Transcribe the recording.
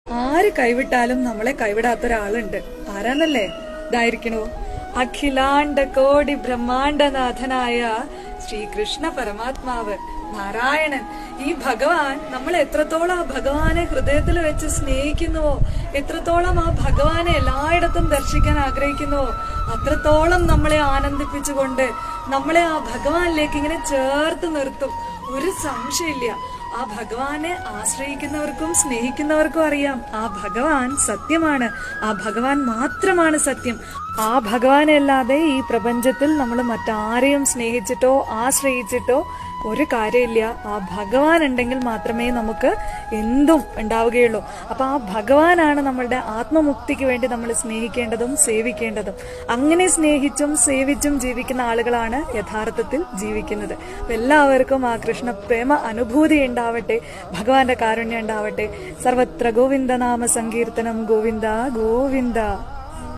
ആര് കൈവിട്ടാലും നമ്മളെ കൈവിടാത്ത ഒരാളുണ്ട്. ആരാന്നല്ലേ? ഇതായിരിക്കണോ? അഖിലാണ്ട കോടി ബ്രഹ്മാണ്ടനാഥനായ ശ്രീകൃഷ്ണ പരമാത്മാവ് നാരായണൻ. ഈ ഭഗവാൻ നമ്മൾ എത്രത്തോളം ആ ഭഗവാനെ ഹൃദയത്തിൽ വെച്ച് സ്നേഹിക്കുന്നുവോ, എത്രത്തോളം ആ ഭഗവാനെ എല്ലായിടത്തും ദർശിക്കാൻ ആഗ്രഹിക്കുന്നുവോ, അത്രത്തോളം നമ്മളെ ആനന്ദിപ്പിച്ചുകൊണ്ട് നമ്മളെ ആ ഭഗവാനിലേക്ക് ഇങ്ങനെ ചേർത്ത് നിർത്തും. ഒരു സംശയമില്ല. ആ ഭഗവാനെ ആശ്രയിക്കുന്നവർക്കും സ്നേഹിക്കുന്നവർക്കും അറിയാം ആ ഭഗവാൻ സത്യമാണ്, ആ ഭഗവാൻ മാത്രമാണ് സത്യം. ആ ഭഗവാനെ അല്ലാതെ ഈ പ്രപഞ്ചത്തിൽ നമ്മൾ മറ്റാരെയും സ്നേഹിച്ചിട്ടോ ആശ്രയിച്ചിട്ടോ ഒരു കാര്യമില്ല. ആ ഭഗവാൻ ഉണ്ടെങ്കിൽ മാത്രമേ നമുക്ക് എന്തും ഉണ്ടാവുകയുള്ളൂ. അപ്പൊ ആ ഭഗവാനാണ് നമ്മളുടെ ആത്മമുക്തിക്ക് വേണ്ടി നമ്മൾ സ്നേഹിക്കേണ്ടതും സേവിക്കേണ്ടതും. അങ്ങനെ സ്നേഹിച്ചും സേവിച്ചും ജീവിക്കുന്ന ആളുകളാണ് യഥാർത്ഥത്തിൽ ജീവിക്കുന്നത്. എല്ലാവർക്കും ആ കൃഷ്ണ പ്രേമ അനുഭൂതി ഉണ്ടാവട്ടെ, ഭഗവാന്റെ കാരുണ്യം ഉണ്ടാവട്ടെ. സർവത്ര ഗോവിന്ദ നാമ സങ്കീർത്തനം. ഗോവിന്ദ ഗോവിന്ദ.